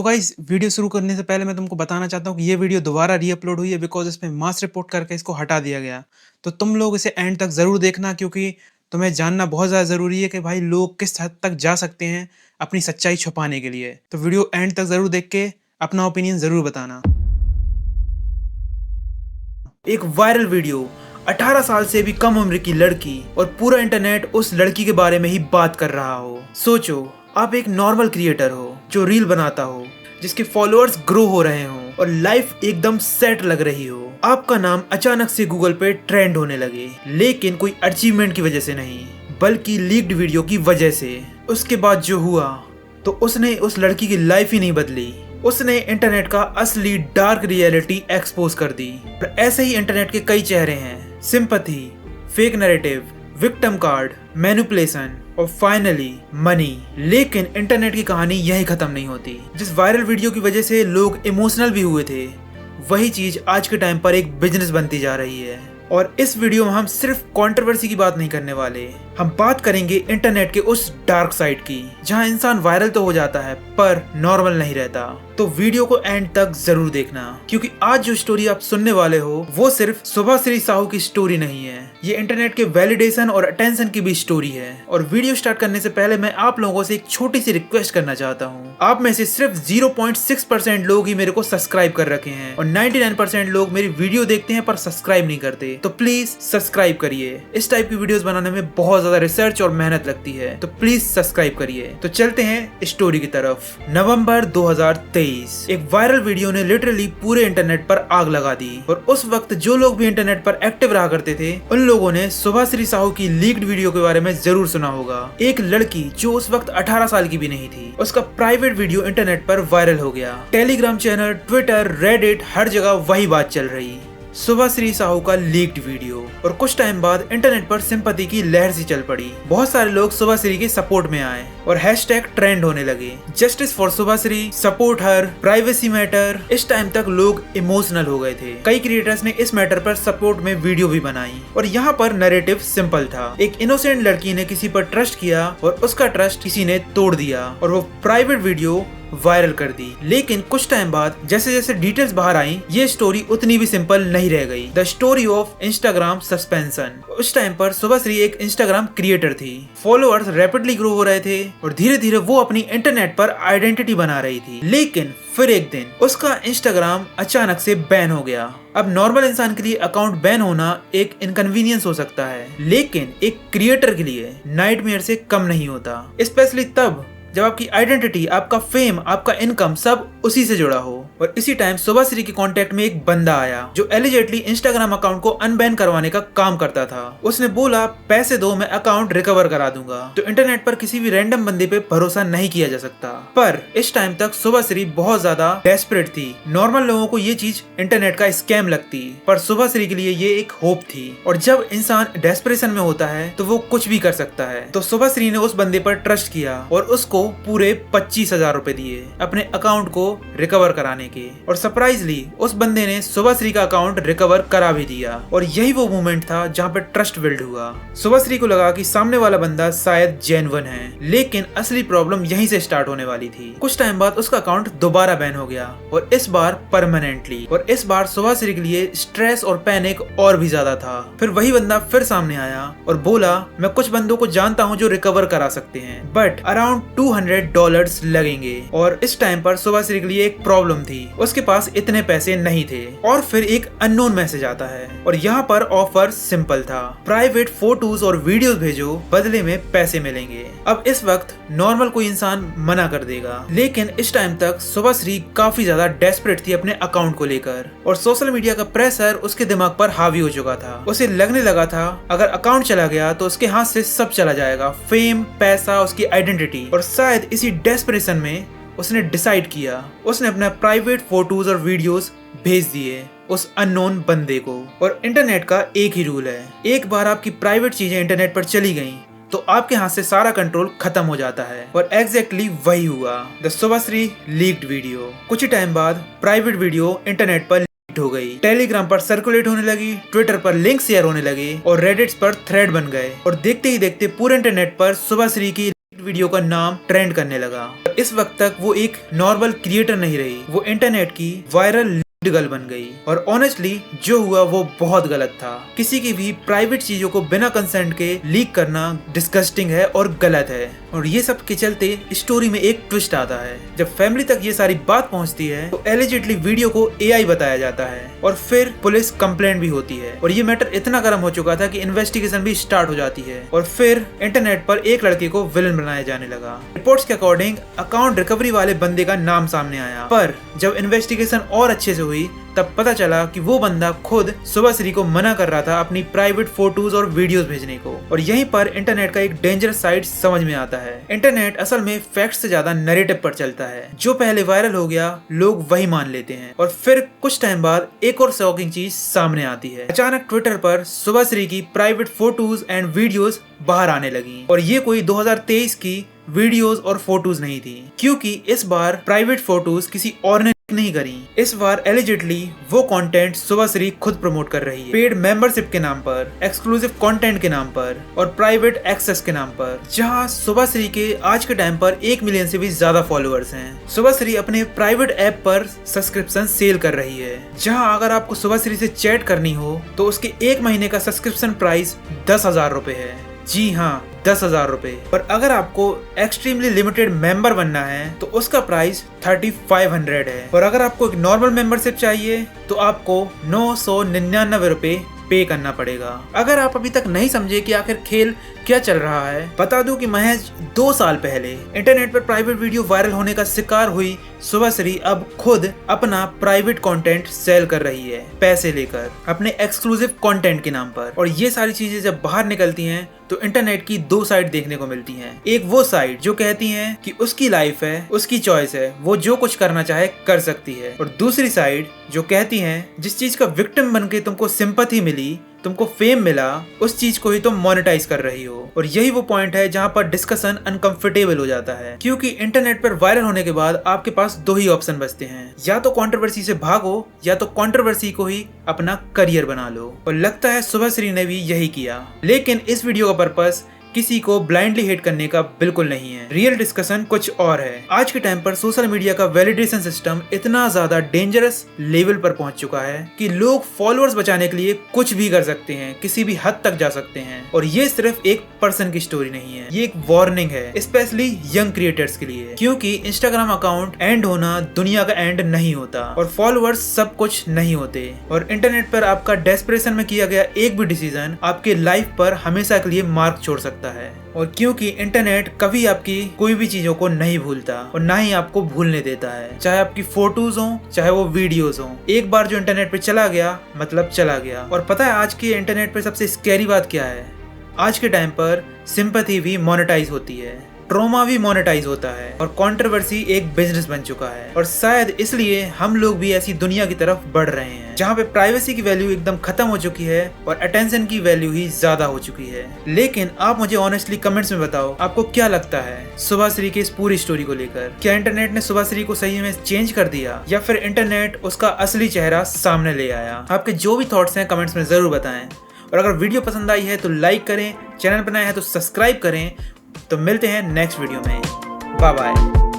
तो guys video शुरू करने से पहले मैं तुमको बताना चाहता हूँ कि ये वीडियो दोबारा रीअपलोड हुई है बिकॉज इसमें मास रिपोर्ट करके इसको हटा दिया गया। तो तुम लोग इसे एंड तक ज़रूर देखना क्योंकि तुम्हें जानना बहुत ज़्यादा ज़रूरी है कि भाई लोग किस हद तक जा सकते हैं अपनी सच्चाई छुपाने के लिए। तो वीडियो एंड तक ज़रूर देख के अपना ओपिनियन ज़रूर बताना। एक वायरल वीडियो, 18 साल से भी कम उम्र की लड़की और पूरा इंटरनेट उस लड़की के बारे में ही बात कर रहा हो। सोचो, आप एक नॉर्मल क्रिएटर हो जो रील बनाता हो, जिसके फॉलोअर्स ग्रो हो रहे हो और लाइफ एकदम सेट लग रही हो। आपका नाम अचानक से गूगल पे ट्रेंड होने लगे, लेकिन कोई अचीवमेंट की वजह से नहीं बल्कि लीक्ड वीडियो की वजह से। उसके बाद जो हुआ तो उसने उस लड़की की लाइफ ही नहीं बदली, उसने इंटरनेट का असली डार्क रियलिटी एक्सपोज कर दी। और ऐसे ही इंटरनेट के कई चेहरे हैं, sympathy, fake narrative, victim card, manipulation और फाइनली मनी। लेकिन इंटरनेट की कहानी यही खत्म नहीं होती। जिस वायरल वीडियो की वजह से लोग इमोशनल भी हुए थे, वही चीज आज के टाइम पर एक बिजनेस बनती जा रही है। और इस वीडियो में हम सिर्फ कंट्रोवर्सी की बात नहीं करने वाले, हम बात करेंगे इंटरनेट के उस डार्क साइड की जहां इंसान वायरल तो हो जाता है पर नॉर्मल नहीं रहता। तो वीडियो को एंड तक जरूर देखना क्योंकि आज जो स्टोरी आप सुनने वाले हो वो सिर्फ शुभाश्री साहू की स्टोरी नहीं है, ये इंटरनेट के वैलिडेशन और अटेंशन की भी स्टोरी है। और वीडियो स्टार्ट करने से पहले मैं आप लोगों से एक छोटी सी रिक्वेस्ट करना चाहता हूँ। आप में से सिर्फ 0.6% लोग ही मेरे को सब्सक्राइब कर रखे हैं और 99% लोग मेरी वीडियो देखते हैं पर सब्सक्राइब नहीं करते। तो प्लीज सब्सक्राइब करिए। इस टाइप की वीडियोस बनाने में बहुत ज्यादा रिसर्च और मेहनत लगती है, तो प्लीज सब्सक्राइब करिए। तो चलते हैं स्टोरी की तरफ। नवंबर 2023 एक वायरल वीडियो ने लिटरली पूरे इंटरनेट पर आग लगा दी और उस वक्त जो लोग भी इंटरनेट पर एक्टिव रहा करते थे उन लोगों ने शुभाश्री साहू की लीक्ड वीडियो के बारे में जरूर सुना होगा। एक लड़की जो उस वक्त 18 साल की भी नहीं थी, उसका प्राइवेट वीडियो इंटरनेट पर वायरल हो गया। टेलीग्राम चैनल, ट्विटर, रेडिट, हर जगह वही बात चल रही, शुभाश्री साहू का लीक्ड वीडियो। और कुछ टाइम बाद इंटरनेट पर सिंपैथी की लहर सी चल पड़ी। बहुत सारे लोग शुभाश्री के सपोर्ट में आए और हैशटैग ट्रेंड होने लगे, justice for Shubhashree, support her, privacy matter. इस टाइम तक लोग इमोशनल हो गए थे। कई क्रिएटर्स ने इस मैटर पर सपोर्ट में वीडियो भी बनाई और यहाँ पर नैरेटिव सिंपल था। एक इनोसेंट लड़की ने किसी पर ट्रस्ट किया और उसका ट्रस्ट किसी ने तोड़ दिया और वो प्राइवेट वीडियो वायरल कर दी। लेकिन कुछ टाइम बाद जैसे जैसे डिटेल्स बाहर आई, ये स्टोरी उतनी भी सिंपल नहीं रह गई। The story of Instagram suspension. उस टाइम पर शुभाश्री एक इंस्टाग्राम क्रिएटर थी, फॉलोअर्स रैपिडली ग्रो हो रहे थे और धीरे धीरे वो अपनी इंटरनेट पर आइडेंटिटी बना रही थी। लेकिन फिर एक दिन उसका इंस्टाग्राम अचानक से बैन हो गया। अब नॉर्मल इंसान के लिए अकाउंट बैन होना एक इनकन्वीनियंस हो सकता है, लेकिन एक क्रिएटर के लिए नाइटमेयर से कम नहीं होता, स्पेशली तब जब आपकी आइडेंटिटी, आपका फेम, आपका इनकम सब उसी से जुड़ा हो। और इसी टाइम शुभाश्री के कांटेक्ट में एक बंदा आया जो एलिजेटली इंस्टाग्राम अकाउंट को अनबैन करवाने का काम करता था। उसने बोला, पैसे दो, मैं अकाउंट रिकवर करा दूंगा। तो इंटरनेट पर किसी भी रैंडम बंदे पे भरोसा नहीं किया जा सकता। पर इस टाइम तक शुभाश्री बहुत ज्यादा डेस्परेट थी। नॉर्मल लोगों को ये चीज इंटरनेट का स्कैम लगती, पर शुभाश्री के लिए ये एक होप थी। और जब इंसान डेस्परेशन में होता है तो वो कुछ भी कर सकता है। तो शुभाश्री ने उस बंदे पर ट्रस्ट किया और उसको पूरे 25,000 रुपए दिए अपने अकाउंट को रिकवर कराने के। और सरप्राइजली उस बंदे ने शुभाश्री का अकाउंट रिकवर करा भी दिया। और यही वो मोमेंट था जहाँ पे ट्रस्ट बिल्ड हुआ। शुभाश्री को लगा कि सामने वाला बंदा शायद जेन्युइन है, लेकिन असली प्रॉब्लम यहीं से स्टार्ट होने वाली थी। कुछ टाइम बाद उसका अकाउंट दोबारा बैन हो गया और इस बार परमानेंटली। और इस बार शुभाश्री के लिए स्ट्रेस और पैनिक और भी ज्यादा था। फिर वही बंदा फिर सामने आया और बोला, मैं कुछ बंदों को जानता हूँ जो रिकवर करा सकते हैं, बट अराउंड $200 लगेंगे। और इस टाइम पर शुभाश्री के लिए एक प्रॉब्लम थी, उसके पास इतने पैसे नहीं थे। और फिर एक अननोन मैसेज आता है और यहाँ पर ऑफर सिंपल था, प्राइवेट फोटोज और वीडियोस भेजो, बदले में पैसे मिलेंगे। अब इस वक्त नॉर्मल कोई इंसान मना कर देगा, लेकिन इस टाइम तक शुभाश्री काफी ज्यादा डेस्परेट थी अपने अकाउंट को लेकर और सोशल मीडिया का प्रेशर उसके दिमाग पर हावी हो चुका था। उसे लगने लगा था अगर अकाउंट चला गया तो उसके हाथ से सब चला जाएगा, फेम, पैसा, उसकी आइडेंटिटी। और शायद इसी डेस्परेशन में उसने डिसाइड किया, उसने अपना प्राइवेट फोटोज और वीडियोस भेज दिए उस अननोन बंदे को। और इंटरनेट का एक ही रूल है, एक बार आपकी प्राइवेट चीजें इंटरनेट पर चली गईं तो आपके हाथ से सारा कंट्रोल खत्म हो जाता है। और एग्जैक्टली वही हुआ। The Shubhashree leaked video. कुछ ही टाइम बाद प्राइवेट वीडियो इंटरनेट पर हो गई, टेलीग्राम पर सर्कुलेट होने लगी, ट्विटर पर लिंक शेयर होने लगे और रेडिट्स पर थ्रेड बन गए। और देखते ही देखते पूरे इंटरनेट पर शुभाश्री की वीडियो का नाम ट्रेंड करने लगा। इस वक्त तक वो एक नॉर्मल क्रिएटर नहीं रही, वो इंटरनेट की वायरल गर्ल बन गई। और ऑनेस्टली जो हुआ वो बहुत गलत था। किसी की भी प्राइवेट चीजों को बिना कंसेंट के लीक करना डिस्गस्टिंग है और गलत है। और ये सब के चलते स्टोरी में एक ट्विस्ट आता है। जब फैमिली तक ये सारी बात पहुंचती है तो एलिजिडली वीडियो को AI बताया जाता है और फिर पुलिस कंप्लेंट भी होती है। और ये मैटर इतना गर्म हो चुका था कि इन्वेस्टिगेशन भी स्टार्ट हो जाती है और फिर इंटरनेट पर एक लड़के को विलन बनाया जाने लगा। रिपोर्ट्स के अकॉर्डिंग अकाउंट रिकवरी वाले बंदे का नाम सामने आया, पर जब इन्वेस्टिगेशन और अच्छे से हुई तब पता चला कि वो बंदा खुद शुभश्री को मना कर रहा था अपनी प्राइवेट फोटोज और वीडियोस भेजने को। और यहीं पर इंटरनेट का एक डेंजरस साइड समझ में आता है। इंटरनेट असल में फैक्ट से ज्यादा नैरेटिव पर चलता है। जो पहले वायरल हो गया लोग वही मान लेते हैं और फिर कुछ टाइम बाद एक और शॉकिंग चीज सामने आती है। अचानक ट्विटर पर शुभश्री की प्राइवेट फोटोज एंड वीडियोस बाहर आने लगी। और ये कोई 2023 की वीडियोस और फोटोज नहीं थी, क्योंकि इस बार प्राइवेट फोटोज किसी और ने नहीं करी। इस बार एलिजिडली वो कंटेंट शुभश्री खुद प्रमोट कर रही है, पेड मेंबरशिप के नाम पर, एक्सक्लूसिव कंटेंट के नाम पर और प्राइवेट एक्सेस के नाम पर। जहां शुभश्री के आज के टाइम पर 1 मिलियन से भी ज्यादा फॉलोअर्स हैं। शुभश्री अपने प्राइवेट ऐप पर सब्सक्रिप्शन सेल कर रही है, जहां अगर आपको शुभश्री से चैट करनी हो तो उसके 1 महीने का सब्सक्रिप्शन प्राइस 10,000 रुपए है। जी हाँ, 10,000 रुपए। और अगर आपको एक्सट्रीमली लिमिटेड मेंबर बनना है तो उसका प्राइस 3500 है। और अगर आपको एक नॉर्मल मेंबरशिप चाहिए तो आपको 999 रुपए पे करना पड़ेगा। अगर आप अभी तक नहीं समझे कि आखिर खेल क्या चल रहा है, बता दूं कि महज 2 साल पहले इंटरनेट पर प्राइवेट वीडियो वायरल होने का शिकार हुई शुभश्री अब खुद अपना प्राइवेट कंटेंट सेल कर रही है, पैसे लेकर अपने एक्सक्लूसिव कंटेंट के नाम पर। और ये सारी चीजें जब बाहर निकलती हैं तो इंटरनेट की 2 साइड देखने को मिलती हैं। एक वो साइड जो कहती है कि उसकी लाइफ है, उसकी चॉइस है, वो जो कुछ करना चाहे कर सकती है। और दूसरी साइड जो कहती है जिस चीज का विक्टिम बनके तुमको सिंपैथी मिली, तुमको फेम मिला, उस चीज को ही तुम मोनेटाइज कर रही हो। और यही वो पॉइंट है जहां पर डिस्कशन अनकंफर्टेबल हो जाता है, क्योंकि इंटरनेट पर वायरल होने के बाद आपके पास 2 ही ऑप्शन बचते हैं, या तो कंट्रोवर्सी से भागो या तो कंट्रोवर्सी को ही अपना करियर बना लो। और लगता है शुभश्री ने भी यही किया। लेकिन इस वीडियो का पर्पस किसी को ब्लाइंडली हेट करने का बिल्कुल नहीं है। रियल डिस्कशन कुछ और है। आज के टाइम पर सोशल मीडिया का वैलिडेशन सिस्टम इतना ज्यादा डेंजरस लेवल पर पहुंच चुका है कि लोग फॉलोअर्स बचाने के लिए कुछ भी कर सकते हैं, किसी भी हद तक जा सकते हैं। और ये सिर्फ एक पर्सन की स्टोरी नहीं है, ये एक वार्निंग है, स्पेशली यंग क्रिएटर्स के लिए। क्योंकि इंस्टाग्राम अकाउंट एंड होना दुनिया का एंड नहीं होता और फॉलोअर्स सब कुछ नहीं होते। और इंटरनेट पर आपका डेस्परेशन में किया गया एक भी डिसीजन आपके लाइफ पर हमेशा के लिए मार्क छोड़ सकता है। और क्योंकि इंटरनेट कभी आपकी कोई भी चीजों को नहीं भूलता और ना ही आपको भूलने देता है, चाहे आपकी फोटोज हो चाहे वो वीडियोस हो। एक बार जो इंटरनेट पे चला गया मतलब चला गया। और पता है आज के इंटरनेट पे सबसे स्कैरी बात क्या है? आज के टाइम पर सिंपैथी भी मोनेटाइज होती है, ट्रॉमा भी मोनेटाइज होता है और कंट्रोवर्सी एक बिजनेस बन चुका है। और शायद इसलिए हम लोग भी ऐसी दुनिया की तरफ बढ़ रहे हैं जहाँ पे प्राइवेसी की वैल्यू एकदम खत्म हो चुकी है और अटेंशन की वैल्यू ही ज्यादा हो चुकी है। लेकिन आप मुझे ऑनेस्टली कमेंट्स में बताओ, आपको क्या लगता है शुभश्री की इस पूरी स्टोरी को लेकर? क्या इंटरनेट ने शुभश्री को सही में चेंज कर दिया या फिर इंटरनेट उसका असली चेहरा सामने ले आया? आपके जो भी थॉट्स हैं कमेंट्स में जरूर बताएं। और अगर वीडियो पसंद आई है तो लाइक करें, चैनल पर नए हैं तो सब्सक्राइब करें। तो मिलते हैं नेक्स्ट वीडियो में। Bye bye.